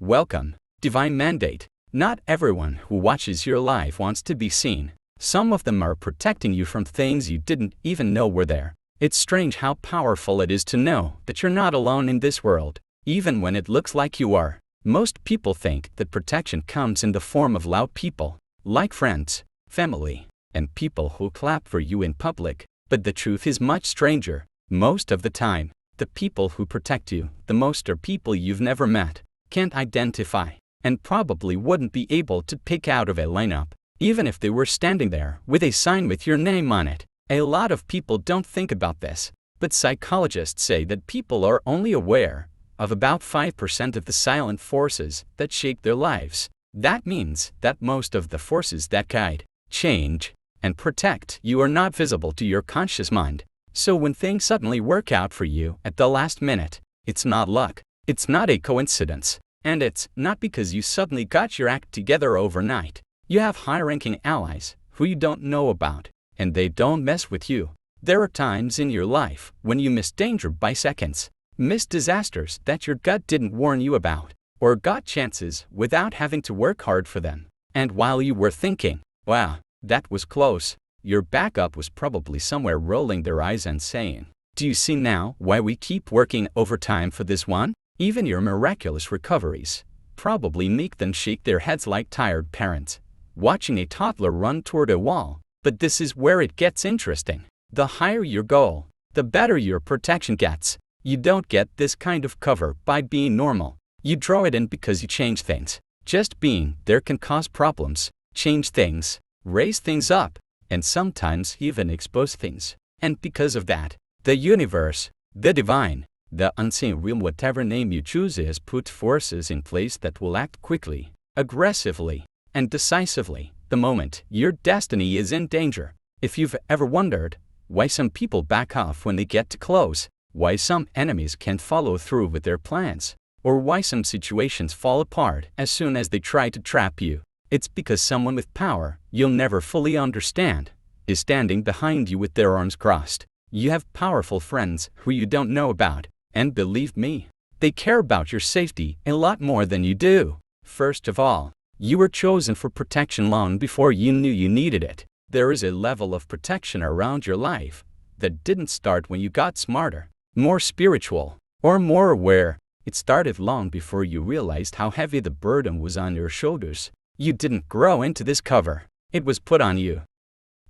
Welcome. Divine mandate. Not everyone who watches your life wants to be seen. Some of them are protecting you from things you didn't even know were there. It's strange how powerful it is to know that you're not alone in this world, even when it looks like you are. Most people think that protection comes in the form of loud people, like friends, family, and people who clap for you in public. But the truth is much stranger. Most of the time, the people who protect you the most are people you've never met, can't identify, and probably wouldn't be able to pick out of a lineup, even if they were standing there with a sign with your name on it. A lot of people don't think about this, but psychologists say that people are only aware of about 5% of the silent forces that shape their lives. That means that most of the forces that guide, change, and protect you are not visible to your conscious mind. So when things suddenly work out for you at the last minute, it's not luck, it's not a coincidence, and it's not because you suddenly got your act together overnight. You have high-ranking allies who you don't know about, and they don't mess with you. There are times in your life when you miss danger by seconds, miss disasters that your gut didn't warn you about, or got chances without having to work hard for them. And while you were thinking, wow, that was close, your backup was probably somewhere rolling their eyes and saying, do you see now why we keep working overtime for this one? Even your miraculous recoveries probably make them shake their heads like tired parents watching a toddler run toward a wall. But this is where it gets interesting. The higher your goal, the better your protection gets. You don't get this kind of cover by being normal. You draw it in because you change things. Just being there can cause problems, change things, raise things up, and sometimes even expose things. And because of that, the universe, the divine, the unseen realm, whatever name you choose, has put forces in place that will act quickly, aggressively, and decisively the moment your destiny is in danger. If you've ever wondered why some people back off when they get too close, why some enemies can't follow through with their plans, or why some situations fall apart as soon as they try to trap you, it's because someone with power you'll never fully understand is standing behind you with their arms crossed. You have powerful friends who you don't know about, and believe me, they care about your safety a lot more than you do. First of all, you were chosen for protection long before you knew you needed it. There is a level of protection around your life that didn't start when you got smarter, more spiritual, or more aware. It started long before you realized how heavy the burden was on your shoulders. You didn't grow into this cover. It was put on you.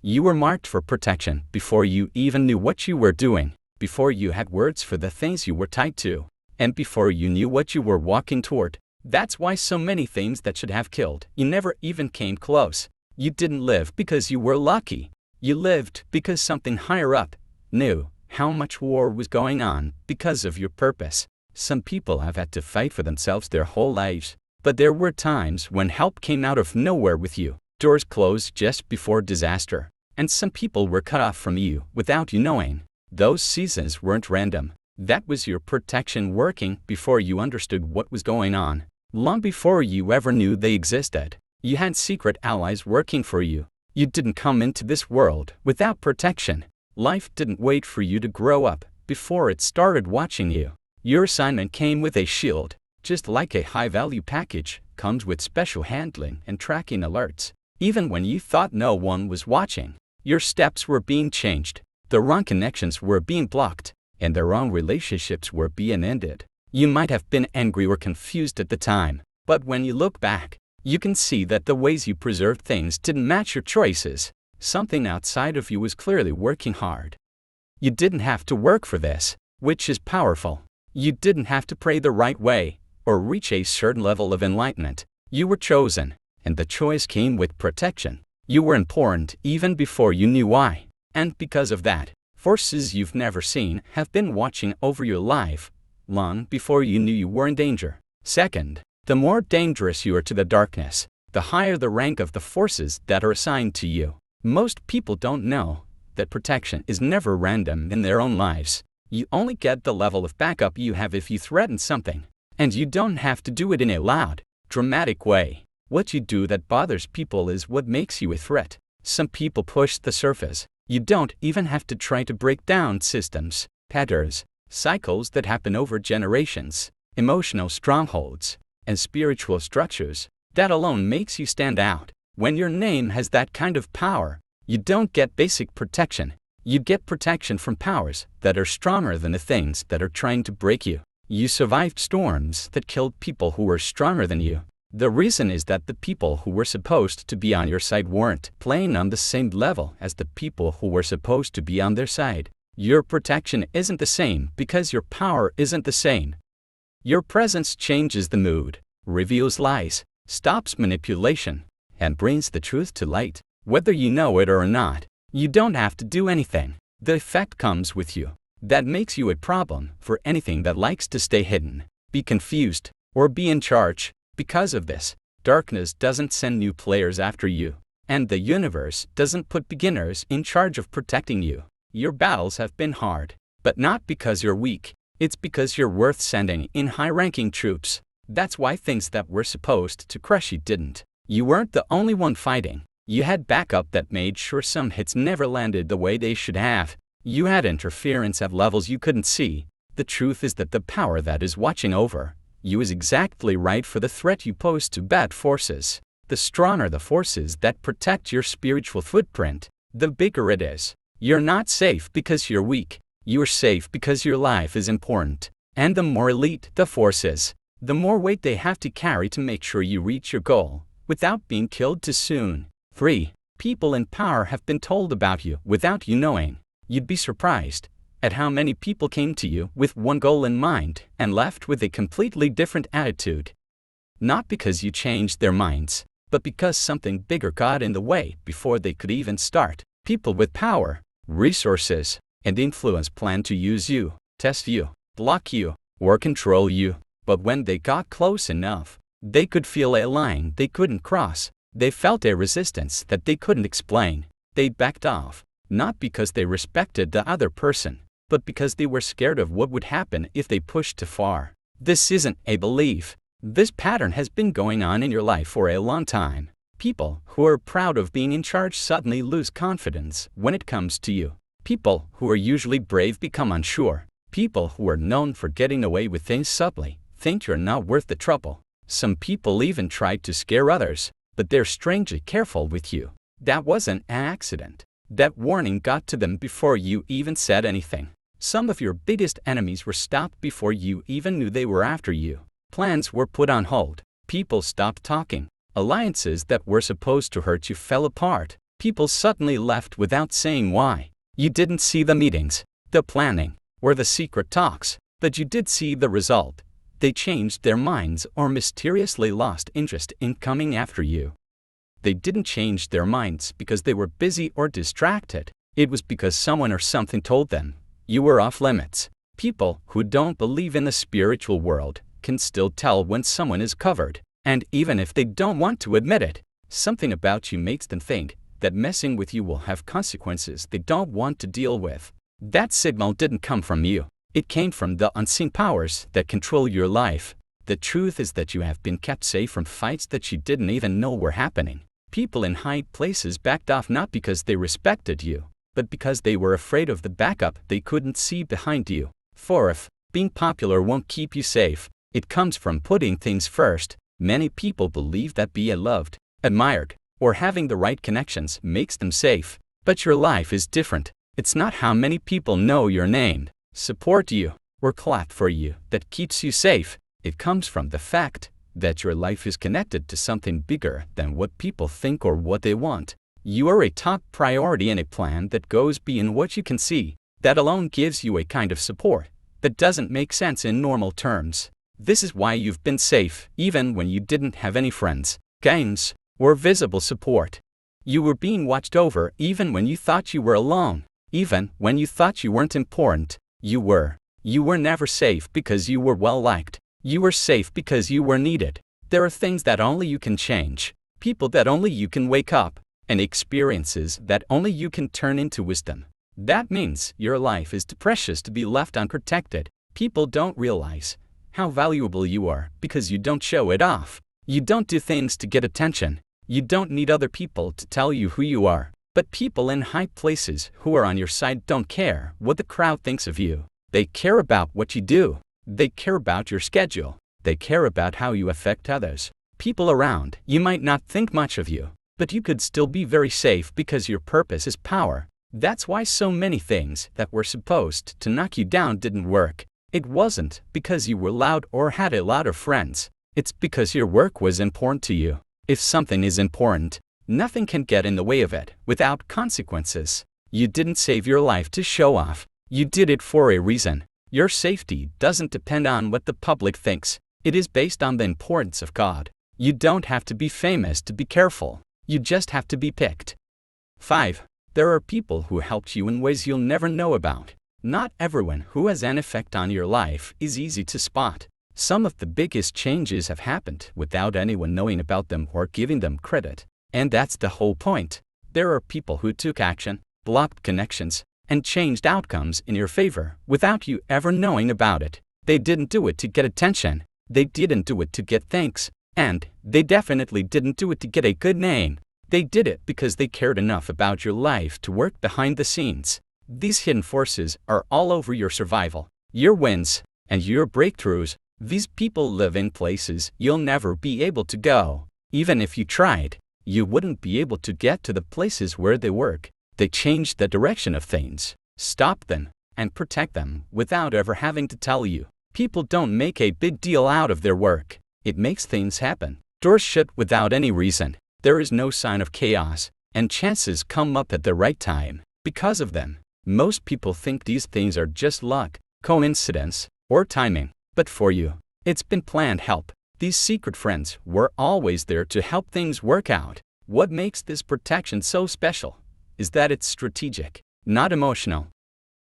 You were marked for protection before you even knew what you were doing, before you had words for the things you were tied to, and before you knew what you were walking toward. That's why so many things that should have killed you never even came close. You didn't live because you were lucky. You lived because something higher up knew how much war was going on because of your purpose. Some people have had to fight for themselves their whole lives, but there were times when help came out of nowhere with you. Doors closed just before disaster, and some people were cut off from you without you knowing. Those seasons weren't random. That was your protection working before you understood what was going on. Long before you ever knew they existed, you had secret allies working for you. You didn't come into this world without protection. Life didn't wait for you to grow up before it started watching you. Your assignment came with a shield, just like a high-value package comes with special handling and tracking alerts. Even when you thought no one was watching, your steps were being changed, the wrong connections were being blocked, and the wrong relationships were being ended. You might have been angry or confused at the time, but when you look back, you can see that the ways you preserved things didn't match your choices. Something outside of you was clearly working hard. You didn't have to work for this, which is powerful. You didn't have to pray the right way or reach a certain level of enlightenment. You were chosen, and the choice came with protection. You were important even before you knew why. And because of that, forces you've never seen have been watching over your life long before you knew you were in danger. Second, the more dangerous you are to the darkness, the higher the rank of the forces that are assigned to you. Most people don't know that protection is never random in their own lives. You only get the level of backup you have if you threaten something. And you don't have to do it in a loud, dramatic way. What you do that bothers people is what makes you a threat. Some people push the surface. You don't even have to try to break down systems, patterns, cycles that happen over generations, emotional strongholds. and spiritual structures. That alone makes you stand out. When your name has that kind of power, you don't get basic protection. You get protection from powers that are stronger than the things that are trying to break you. You survived storms that killed people who were stronger than you. The reason is that the people who were supposed to be on your side weren't playing on the same level as the people who were supposed to be on their side. Your protection isn't the same because your power isn't the same. Your presence changes the mood, reveals lies, stops manipulation, and brings the truth to light. Whether you know it or not, you don't have to do anything. The effect comes with you. That makes you a problem for anything that likes to stay hidden, be confused, or be in charge. Because of this, darkness doesn't send new players after you, and the universe doesn't put beginners in charge of protecting you. Your battles have been hard, but not because you're weak. It's because you're worth sending in high-ranking troops. That's why things that were supposed to crush you didn't. You weren't the only one fighting. You had backup that made sure some hits never landed the way they should have. You had interference at levels you couldn't see. The truth is that the power that is watching over you is exactly right for the threat you pose to bad forces. The stronger the forces that protect your spiritual footprint, the bigger it is. You're not safe because you're weak. You're safe because your life is important. And the more elite the force is, the more weight they have to carry to make sure you reach your goal without being killed too soon. 3. People in power have been told about you without you knowing. You'd be surprised at how many people came to you with one goal in mind and left with a completely different attitude. Not because you changed their minds, but because something bigger got in the way before they could even start. People with power, resources, and influence planned to use you, test you, block you, or control you. But when they got close enough, they could feel a line they couldn't cross. They felt a resistance that they couldn't explain. They backed off, not because they respected the other person, but because they were scared of what would happen if they pushed too far. This isn't a belief. This pattern has been going on in your life for a long time. People who are proud of being in charge suddenly lose confidence when it comes to you. People who are usually brave become unsure. People who are known for getting away with things subtly think you're not worth the trouble. Some people even try to scare others, but they're strangely careful with you. That wasn't an accident. That warning got to them before you even said anything. Some of your biggest enemies were stopped before you even knew they were after you. Plans were put on hold. People stopped talking. Alliances that were supposed to hurt you fell apart. People suddenly left without saying why. You didn't see the meetings, the planning, or the secret talks, but you did see the result. They changed their minds or mysteriously lost interest in coming after you. They didn't change their minds because they were busy or distracted. It was because someone or something told them you were off limits. People who don't believe in the spiritual world can still tell when someone is covered. And even if they don't want to admit it, something about you makes them think that messing with you will have consequences they don't want to deal with. That signal didn't come from you. It came from the unseen powers that control your life. The truth is that you have been kept safe from fights that you didn't even know were happening. People in high places backed off not because they respected you, but because they were afraid of the backup they couldn't see behind you. 4. Being popular won't keep you safe. It comes from putting things first. Many people believe that being loved, admired, or having the right connections makes them safe. But your life is different. It's not how many people know your name, support you, or clap for you that keeps you safe. It comes from the fact that your life is connected to something bigger than what people think or what they want. You are a top priority in a plan that goes beyond what you can see. That alone gives you a kind of support that doesn't make sense in normal terms. This is why you've been safe, even when you didn't have any friends, games, or visible support. You were being watched over even when you thought you were alone. Even when you thought you weren't important, you were. You were never safe because you were well liked. You were safe because you were needed. There are things that only you can change, people that only you can wake up, and experiences that only you can turn into wisdom. That means your life is too precious to be left unprotected. People don't realize how valuable you are because you don't show it off. You don't do things to get attention. You don't need other people to tell you who you are. But people in high places who are on your side don't care what the crowd thinks of you. They care about what you do. They care about your schedule. They care about how you affect others. People around you might not think much of you, but you could still be very safe because your purpose is power. That's why so many things that were supposed to knock you down didn't work. It wasn't because you were loud or had a lot of friends. It's because your work was important to you. If something is important, nothing can get in the way of it without consequences. You didn't save your life to show off. You did it for a reason. Your safety doesn't depend on what the public thinks. It is based on the importance of God. You don't have to be famous to be careful. You just have to be picked. 5. There are people who helped you in ways you'll never know about. Not everyone who has an effect on your life is easy to spot. Some of the biggest changes have happened without anyone knowing about them or giving them credit. And that's the whole point. There are people who took action, blocked connections, and changed outcomes in your favor without you ever knowing about it. They didn't do it to get attention. They didn't do it to get thanks. And they definitely didn't do it to get a good name. They did it because they cared enough about your life to work behind the scenes. These hidden forces are all over your survival, your wins, and your breakthroughs. These people live in places you'll never be able to go. Even if you tried, you wouldn't be able to get to the places where they work. They change the direction of things, stop them, and protect them without ever having to tell you. People don't make a big deal out of their work. It makes things happen. Doors shut without any reason. There is no sign of chaos, and chances come up at the right time. Because of them, most people think these things are just luck, coincidence, or timing. But for you, it's been planned help. These secret friends were always there to help things work out. What makes this protection so special is that it's strategic, not emotional.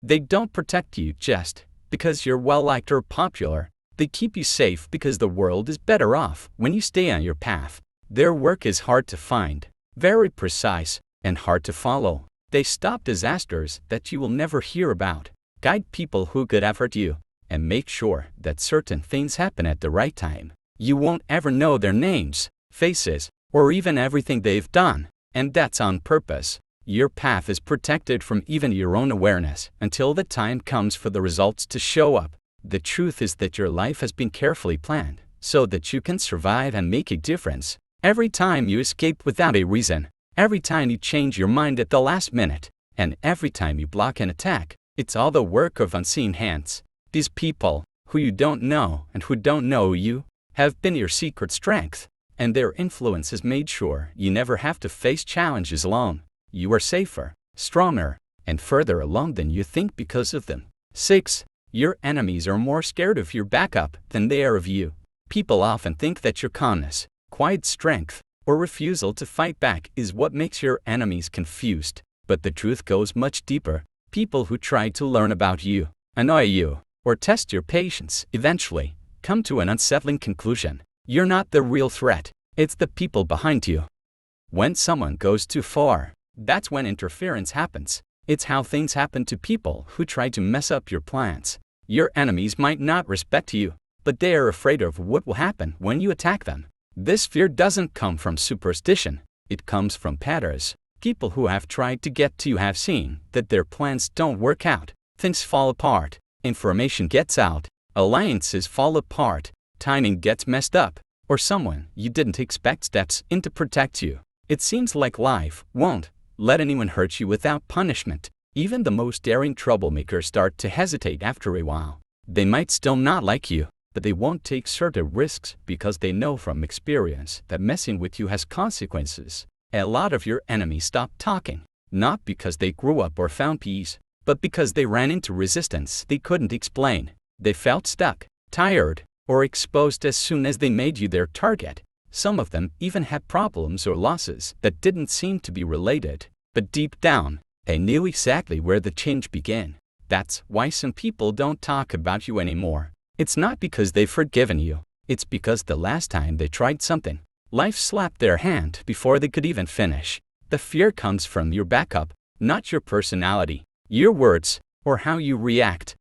They don't protect you just because you're well-liked or popular. They keep you safe because the world is better off when you stay on your path. Their work is hard to find, very precise, and hard to follow. They stop disasters that you will never hear about, guide people who could have hurt you, and make sure that certain things happen at the right time. You won't ever know their names, faces, or even everything they've done, and that's on purpose. Your path is protected from even your own awareness until the time comes for the results to show up. The truth is that your life has been carefully planned so that you can survive and make a difference. Every time you escape without a reason, every time you change your mind at the last minute, and every time you block an attack, it's all the work of unseen hands. These people, who you don't know and who don't know you, have been your secret strength, and their influence has made sure you never have to face challenges alone. You are safer, stronger, and further along than you think because of them. 6. Your enemies are more scared of your backup than they are of you. People often think that your calmness, quiet strength, or refusal to fight back is what makes your enemies confused. But the truth goes much deeper. People who try to learn about you, annoy you, or test your patience eventually come to an unsettling conclusion. You're not the real threat. It's the people behind you. When someone goes too far, that's when interference happens. It's how things happen to people who try to mess up your plans. Your enemies might not respect you, but they are afraid of what will happen when you attack them. This fear doesn't come from superstition. It comes from patterns. People who have tried to get to you have seen that their plans don't work out. Things fall apart. Information gets out. Alliances fall apart. Timing gets messed up. Or someone you didn't expect steps in to protect you. It seems like life won't let anyone hurt you without punishment. Even the most daring troublemakers start to hesitate after a while. They might still not like you, but they won't take certain risks because they know from experience that messing with you has consequences. A lot of your enemies stop talking, not because they grew up or found peace, but because they ran into resistance they couldn't explain. They felt stuck, tired, or exposed as soon as they made you their target. Some of them even had problems or losses that didn't seem to be related, but deep down, they knew exactly where the change began. That's why some people don't talk about you anymore. It's not because they've forgiven you. It's because the last time they tried something, life slapped their hand before they could even finish. The fear comes from your backup, not your personality, your words, or how you react.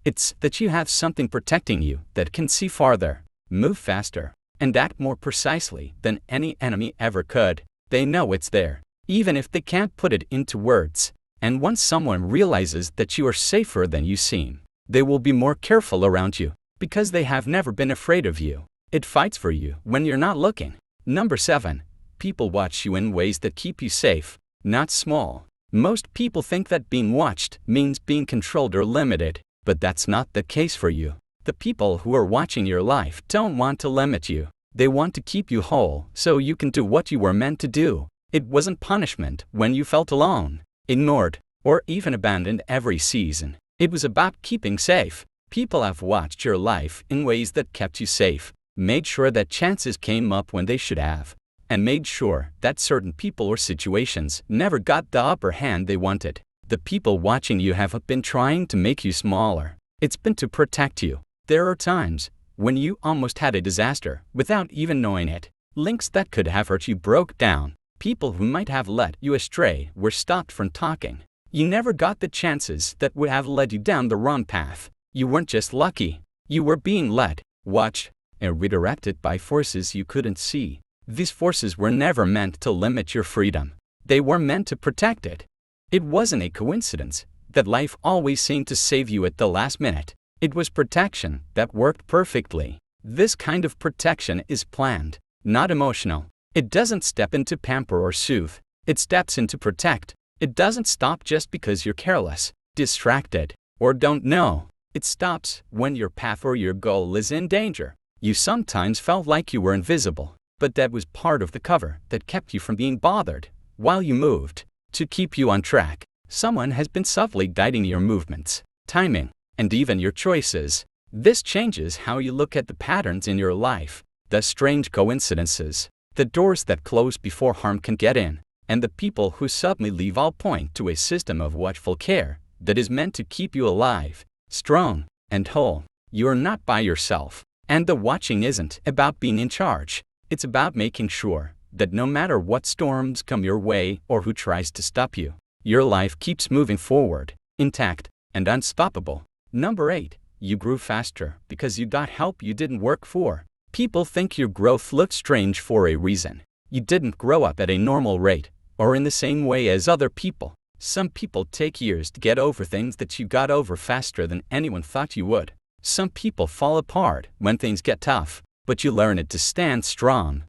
It's that you have something protecting you that can see farther, move faster, and act more precisely than any enemy ever could. They know it's there, even if they can't put it into words. And once someone realizes that you are safer than you seem, they will be more careful around you. Because they have never been afraid of you. It fights for you when you're not looking. Number 7. People watch you in ways that keep you safe, not small. Most people think that being watched means being controlled or limited, but that's not the case for you. The people who are watching your life don't want to limit you. They want to keep you whole so you can do what you were meant to do. It wasn't punishment when you felt alone, ignored, or even abandoned every season. It was about keeping safe. People have watched your life in ways that kept you safe, made sure that chances came up when they should have, and made sure that certain people or situations never got the upper hand they wanted. The people watching you haven't been trying to make you smaller. It's been to protect you. There are times when you almost had a disaster without even knowing it. Links that could have hurt you broke down. People who might have led you astray were stopped from talking. You never got the chances that would have led you down the wrong path. You weren't just lucky. You were being led, watched, and redirected by forces you couldn't see. These forces were never meant to limit your freedom. They were meant to protect it. It wasn't a coincidence that life always seemed to save you at the last minute. It was protection that worked perfectly. This kind of protection is planned, not emotional. It doesn't step in to pamper or soothe. It steps in to protect. It doesn't stop just because you're careless, distracted, or don't know. It stops when your path or your goal is in danger. You sometimes felt like you were invisible, but that was part of the cover that kept you from being bothered while you moved. To keep you on track, someone has been subtly guiding your movements, timing, and even your choices. This changes how you look at the patterns in your life, the strange coincidences, the doors that close before harm can get in, and the people who suddenly leave all point to a system of watchful care that is meant to keep you alive, strong, and whole. You're not by yourself, and the watching isn't about being in charge. It's about making sure that no matter what storms come your way or who tries to stop you, your life keeps moving forward, intact, and unstoppable. Number 8. You grew faster because you got help you didn't work for. People think your growth looks strange for a reason. You didn't grow up at a normal rate, or in the same way as other people. Some people take years to get over things that you got over faster than anyone thought you would. Some people fall apart when things get tough, but you learn it to stand strong.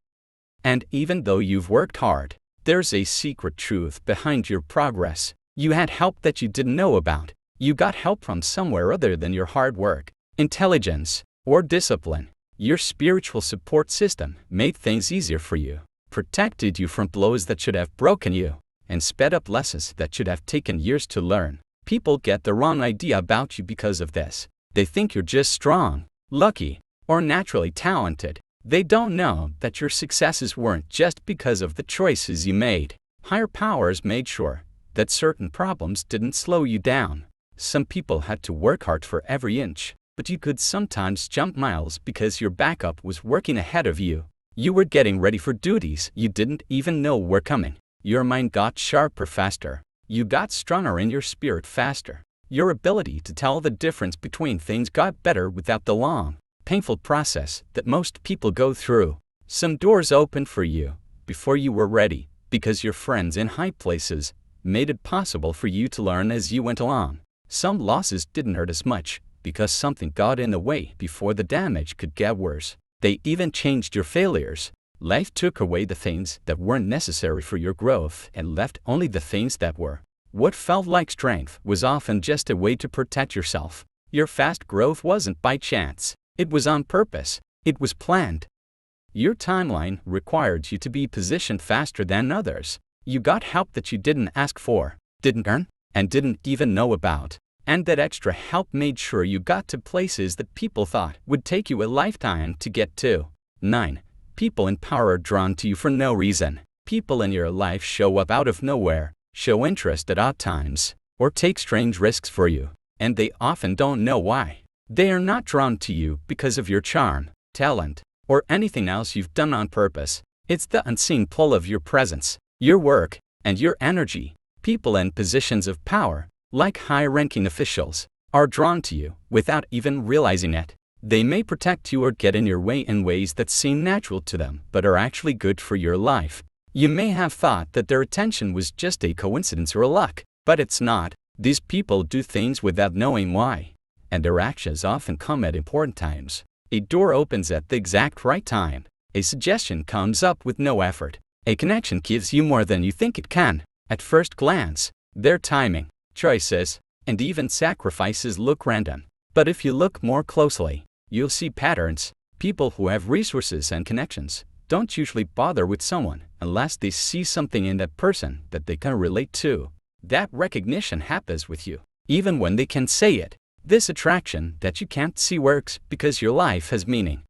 And even though you've worked hard, there's a secret truth behind your progress. You had help that you didn't know about. You got help from somewhere other than your hard work, intelligence, or discipline. Your spiritual support system made things easier for you, protected you from blows that should have broken you, and sped up lessons that should have taken years to learn. People get the wrong idea about you because of this. They think you're just strong, lucky, or naturally talented. They don't know that your successes weren't just because of the choices you made. Higher powers made sure that certain problems didn't slow you down. Some people had to work hard for every inch, but you could sometimes jump miles because your backup was working ahead of you. You were getting ready for duties you didn't even know were coming. Your mind got sharper faster. You got stronger in your spirit faster. Your ability to tell the difference between things got better without the long, painful process that most people go through. Some doors opened for you before you were ready because your friends in high places made it possible for you to learn as you went along. Some losses didn't hurt as much because something got in the way before the damage could get worse. They even changed your failures. Life took away the things that weren't necessary for your growth and left only the things that were. What felt like strength was often just a way to protect yourself. Your fast growth wasn't by chance. It was on purpose. It was planned. Your timeline required you to be positioned faster than others. You got help that you didn't ask for, didn't earn, and didn't even know about. And that extra help made sure you got to places that people thought would take you a lifetime to get to. 9. People in power are drawn to you for no reason. People in your life show up out of nowhere, show interest at odd times, or take strange risks for you, and they often don't know why. They are not drawn to you because of your charm, talent, or anything else you've done on purpose. It's the unseen pull of your presence, your work, and your energy. People in positions of power, like high-ranking officials, are drawn to you without even realizing it. They may protect you or get in your way in ways that seem natural to them but are actually good for your life. You may have thought that their attention was just a coincidence or luck, but it's not. These people do things without knowing why. and their actions often come at important times. A door opens at the exact right time. A suggestion comes up with no effort. A connection gives you more than you think it can. At first glance, their timing, choices, and even sacrifices look random. But if you look more closely, you'll see patterns. People who have resources and connections don't usually bother with someone unless they see something in that person that they can relate to. That recognition happens with you, even when they can say it. This attraction that you can't see works because your life has meaning.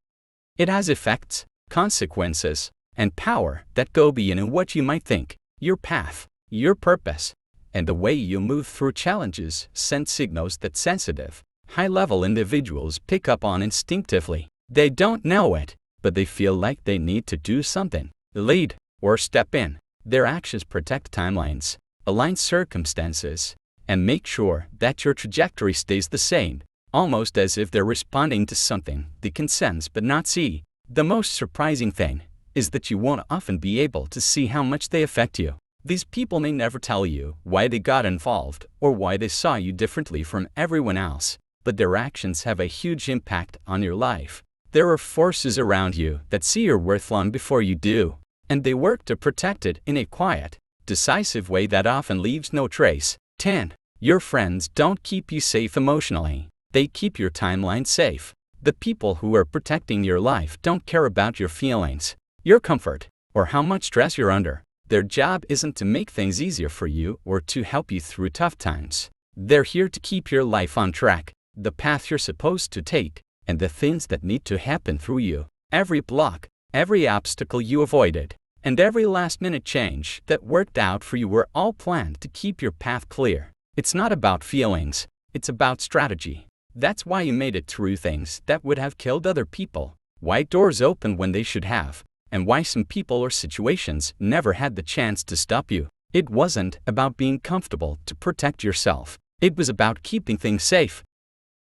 It has effects, consequences, and power that go beyond what you might think. Your path, your purpose, and the way you move through challenges send signals that sensitive, high-level individuals pick up on instinctively. They don't know it, but they feel like they need to do something, lead, or step in. Their actions protect timelines, align circumstances, and make sure that your trajectory stays the same, almost as if they're responding to something they can sense but not see. The most surprising thing is that you won't often be able to see how much they affect you. These people may never tell you why they got involved or why they saw you differently from everyone else, but their actions have a huge impact on your life. There are forces around you that see your worth long before you do, and they work to protect it in a quiet, decisive way that often leaves no trace. 10. Your friends don't keep you safe emotionally. They keep your timeline safe. The people who are protecting your life don't care about your feelings, your comfort, or how much stress you're under. Their job isn't to make things easier for you or to help you through tough times. They're here to keep your life on track, the path you're supposed to take, and the things that need to happen through you. Every block, every obstacle you avoided, and every last-minute change that worked out for you were all planned to keep your path clear. It's not about feelings, it's about strategy. That's why you made it through things that would have killed other people, why doors opened when they should have, and why some people or situations never had the chance to stop you. It wasn't about being comfortable to protect yourself. It was about keeping things safe.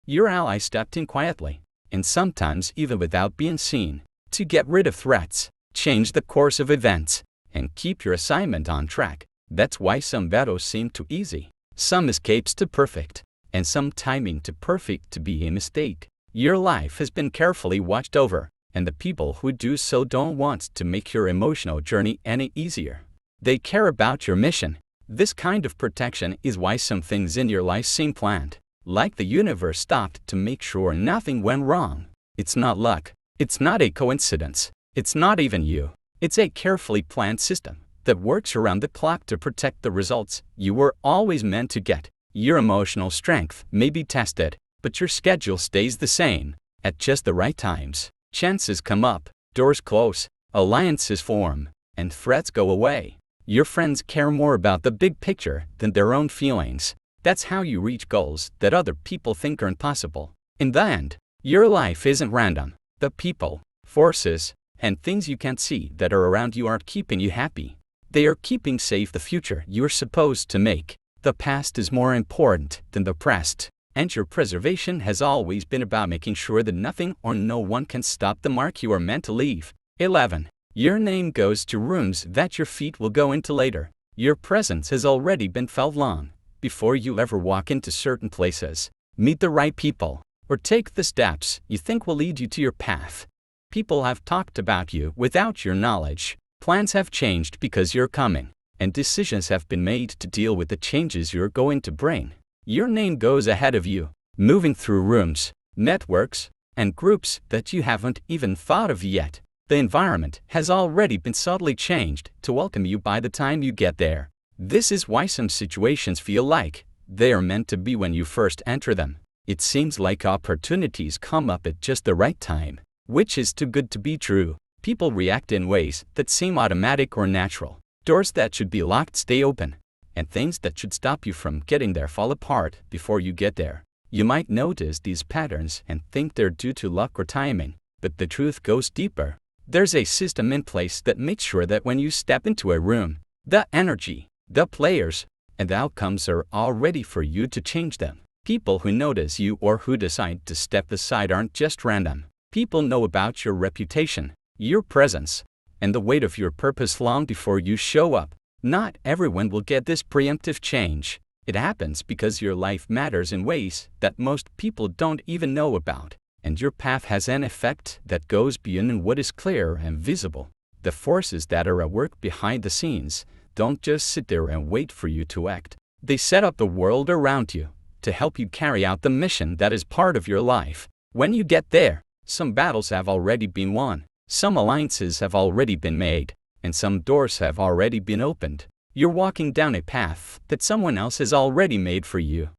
Your ally stepped in quietly, and sometimes even without being seen, to get rid of threats, change the course of events, and keep your assignment on track. That's why some battles seem too easy, some escapes too perfect, and some timing too perfect to be a mistake. Your life has been carefully watched over, and the people who do so don't want to make your emotional journey any easier. They care about your mission. This kind of protection is why some things in your life seem planned, like the universe stopped to make sure nothing went wrong. It's not luck. It's not a coincidence. It's not even you. It's a carefully planned system that works around the clock to protect the results you were always meant to get. Your emotional strength may be tested, but your schedule stays the same. At just the right times, chances come up, doors close, alliances form, and threats go away. Your friends care more about the big picture than their own feelings. That's how you reach goals that other people think are impossible. In the end, your life isn't random. The people, forces, and things you can't see that are around you aren't keeping you happy. They are keeping safe the future you're supposed to make. The past is more important than the present, and your preservation has always been about making sure that nothing or no one can stop the mark you are meant to leave. 11. Your name goes to rooms that your feet will go into later. Your presence has already been felt long before you ever walk into certain places, meet the right people, or take the steps you think will lead you to your path. People have talked about you without your knowledge. Plans have changed because you're coming, and decisions have been made to deal with the changes you're going to bring. Your name goes ahead of you, moving through rooms, networks, and groups that you haven't even thought of yet. The environment has already been subtly changed to welcome you by the time you get there. This is why some situations feel like they are meant to be when you first enter them. It seems like opportunities come up at just the right time, which is too good to be true. People react in ways that seem automatic or natural. Doors that should be locked stay open, and things that should stop you from getting there fall apart before you get there. You might notice these patterns and think they're due to luck or timing, but the truth goes deeper. There's a system in place that makes sure that when you step into a room, the energy, the players, and the outcomes are all ready for you to change them. People who notice you or who decide to step aside aren't just random. People know about your reputation, your presence, and the weight of your purpose long before you show up. Not everyone will get this preemptive change, It happens because your life matters in ways that most people don't even know about, and your path has an effect that goes beyond what is clear and visible. The forces that are at work behind the scenes don't just sit there and wait for you to act. They set up the world around you to help you carry out the mission that is part of your life. When you get there, some battles have already been won, some alliances have already been made, and some doors have already been opened. You're walking down a path that someone else has already made for you.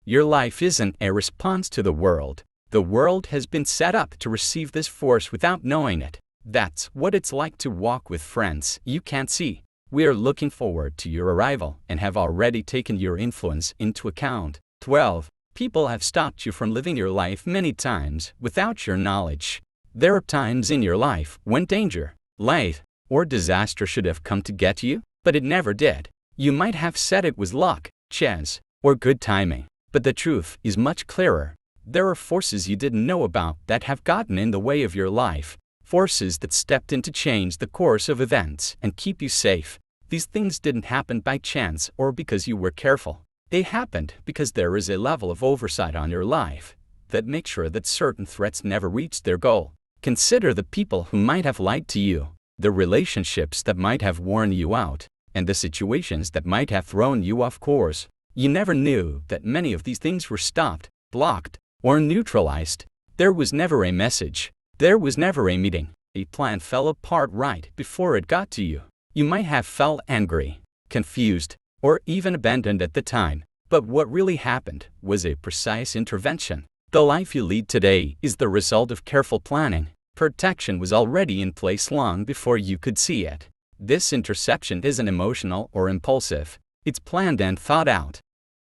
Your life isn't a response to the world. The world has been set up to receive this force without knowing it. That's what it's like to walk with friends you can't see. We are looking forward to your arrival and have already taken your influence into account. 12. People have stopped you from living your life many times without your knowledge. There are times in your life when danger, life, or disaster should have come to get you, but it never did. You might have said it was luck, chance, or good timing, but the truth is much clearer. There are forces you didn't know about that have gotten in the way of your life, forces that stepped in to change the course of events and keep you safe. These things didn't happen by chance or because you were careful. They happened because there is a level of oversight on your life that makes sure that certain threats never reach their goal. Consider the people who might have lied to you, the relationships that might have worn you out, and the situations that might have thrown you off course. You never knew that many of these things were stopped, blocked, or neutralized. There was never a message. There was never a meeting. A plan fell apart right before it got to you. You might have felt angry, confused, or even abandoned at the time, but what really happened was a precise intervention. The life you lead today is the result of careful planning. Protection was already in place long before you could see it. This interception isn't emotional or impulsive. It's planned and thought out.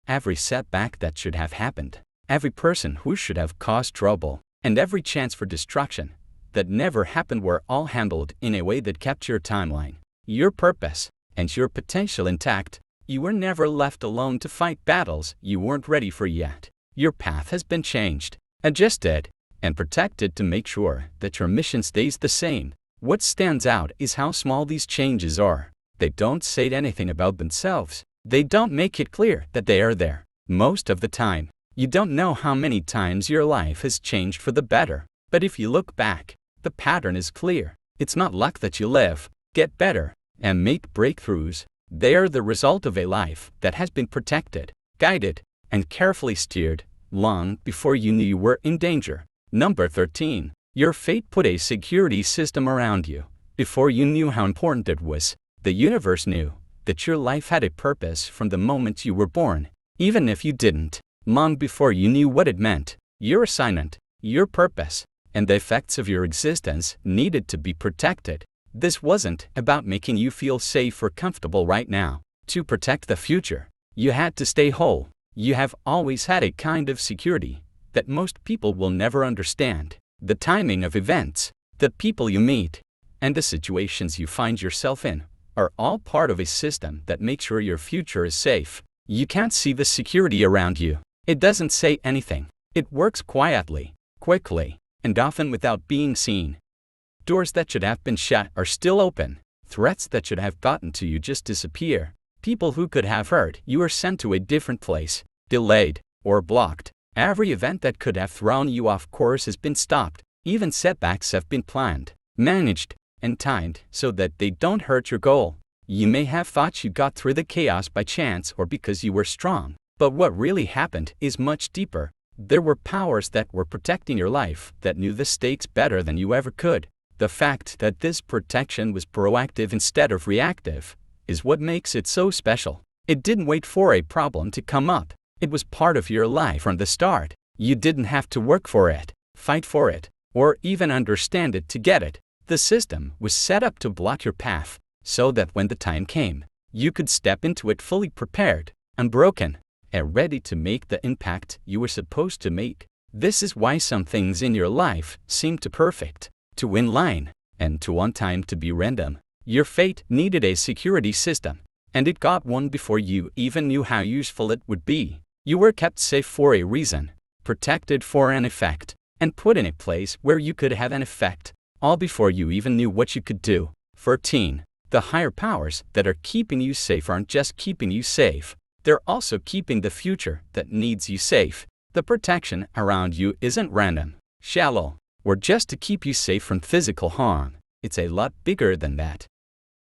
Every setback that should have happened, every person who should have caused trouble, and every chance for destruction that never happened were all handled in a way that kept your timeline, your purpose, and your potential intact. You were never left alone to fight battles you weren't ready for yet. Your path has been changed, adjusted, and protected to make sure that your mission stays the same. What stands out is how small these changes are. They don't say anything about themselves. They don't make it clear that they are there. Most of the time, you don't know how many times your life has changed for the better. But if you look back, the pattern is clear. It's not luck that you live, get better, and make breakthroughs. They are the result of a life that has been protected, guided, and carefully steered long before you knew you were in danger. Number 13. Your fate put a security system around you before you knew how important it was. The universe knew that your life had a purpose from the moment you were born, even if you didn't. Long before you knew what it meant, your assignment, your purpose, and the effects of your existence needed to be protected. This wasn't about making you feel safe or comfortable right now. To protect the future, you had to stay whole. You have always had a kind of security that most people will never understand. The timing of events, the people you meet, and the situations you find yourself in are all part of a system that makes sure your future is safe. You can't see the security around you. It doesn't say anything. It works quietly, quickly, and often without being seen. Doors that should have been shut are still open. Threats that should have gotten to you just disappear. People who could have hurt you are sent to a different place, delayed, or blocked. Every event that could have thrown you off course has been stopped. Even setbacks have been planned, managed, and timed so that they don't hurt your goal. You may have thought you got through the chaos by chance or because you were strong, but what really happened is much deeper. There were powers that were protecting your life that knew the stakes better than you ever could. The fact that this protection was proactive instead of reactive is what makes it so special. It didn't wait for a problem to come up. It was part of your life from the start. You didn't have to work for it, fight for it, or even understand it to get it. The system was set up to block your path so that when the time came, you could step into it fully prepared, unbroken, and ready to make the impact you were supposed to make. This is why some things in your life seem too perfect to in line, and too on time to be random. Your fate needed a security system, and it got one before you even knew how useful it would be. You were kept safe for a reason, protected for an effect, and put in a place where you could have an effect, all before you even knew what you could do. 13. The higher powers that are keeping you safe aren't just keeping you safe. they're also keeping the future that needs you safe. The protection around you isn't random, shallow, or just to keep you safe from physical harm. It's a lot bigger than that.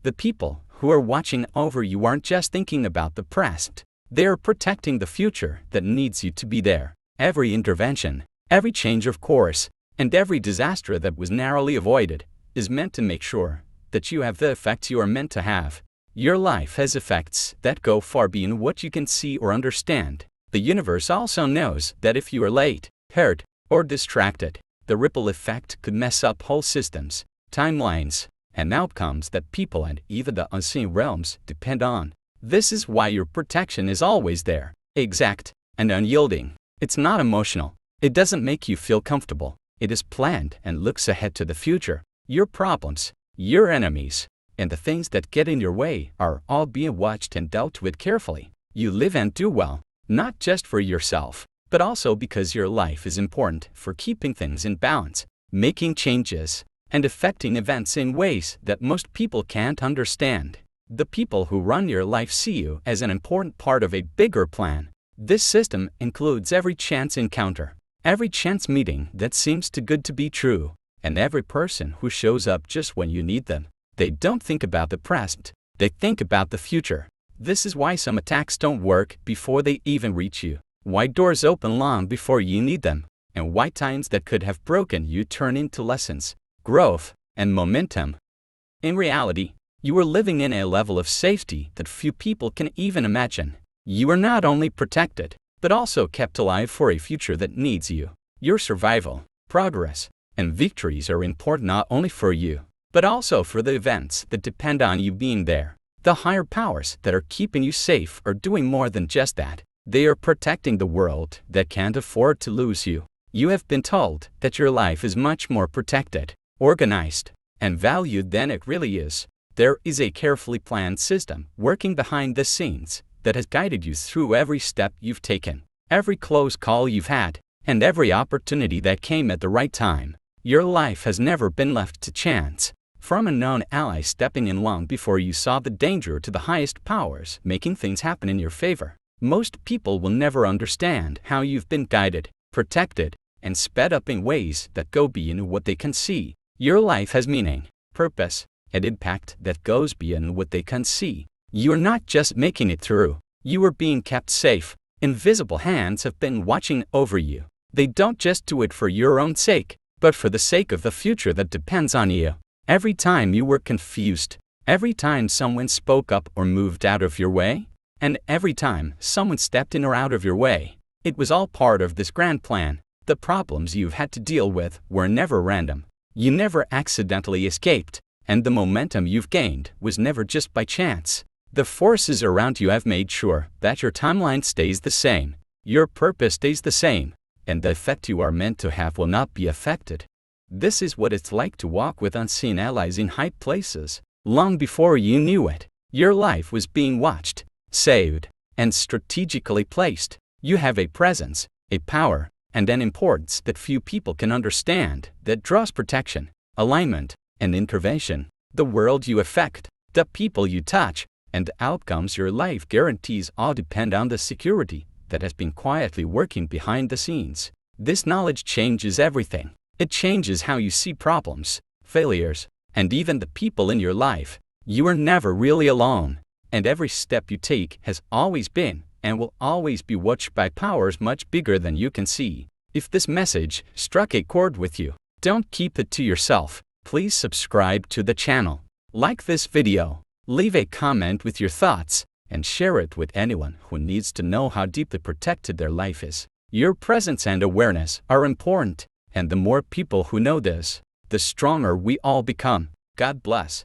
The people who are watching over you aren't just thinking about the present. They are protecting the future that needs you to be there. Every intervention, every change of course, and every disaster that was narrowly avoided is meant to make sure that you have the effect you are meant to have. Your life has effects that go far beyond what you can see or understand. The universe also knows that if you are late, hurt, or distracted, the ripple effect could mess up whole systems, timelines, and outcomes that people and even the unseen realms depend on. This is why your protection is always there, exact and unyielding. It's not emotional. It doesn't make you feel comfortable. It is planned and looks ahead to the future. Your problems, your enemies, and the things that get in your way are all being watched and dealt with carefully. You live and do well, not just for yourself, but also because your life is important for keeping things in balance, making changes, and affecting events in ways that most people can't understand. The people who run your life see you as an important part of a bigger plan. This system includes every chance encounter, every chance meeting that seems too good to be true, and every person who shows up just when you need them. They don't think about the present, they think about the future. This is why some attacks don't work before they even reach you, why doors open long before you need them, and why times that could have broken you turn into lessons, growth, and momentum. In reality, you are living in a level of safety that few people can even imagine. You are not only protected, but also kept alive for a future that needs you. Your survival, progress, and victories are important not only for you, but also for the events that depend on you being there. The higher powers that are keeping you safe are doing more than just that. They are protecting the world that can't afford to lose you. You have been told that your life is much more protected, organized, and valued than it really is. There is a carefully planned system working behind the scenes that has guided you through every step you've taken, every close call you've had, and every opportunity that came at the right time. Your life has never been left to chance. From unknown allies stepping in long before you saw the danger to the highest powers making things happen in your favor. Most people will never understand how you've been guided, protected, and sped up in ways that go beyond what they can see. Your life has meaning, purpose, and impact that goes beyond what they can see. You are not just making it through. You are being kept safe. Invisible hands have been watching over you. They don't just do it for your own sake, but for the sake of the future that depends on you. Every time you were confused, every time someone spoke up or moved out of your way, and every time someone stepped in or out of your way, it was all part of this grand plan. The problems you've had to deal with were never random. You never accidentally escaped, and the momentum you've gained was never just by chance. The forces around you have made sure that your timeline stays the same, your purpose stays the same, and the effect you are meant to have will not be affected. This is what it's like to walk with unseen allies in high places. Long before you knew it, your life was being watched, saved, and strategically placed. You have a presence, a power, and an importance that few people can understand that draws protection, alignment, and intervention. The world you affect, the people you touch, and the outcomes your life guarantees all depend on the security that has been quietly working behind the scenes. This knowledge changes everything. It changes how you see problems, failures, and even the people in your life. You are never really alone, and every step you take has always been and will always be watched by powers much bigger than you can see. If this message struck a chord with you, don't keep it to yourself. Please subscribe to the channel, like this video, leave a comment with your thoughts, and share it with anyone who needs to know how deeply protected their life is. Your presence and awareness are important, and the more people who know this, the stronger we all become. God bless.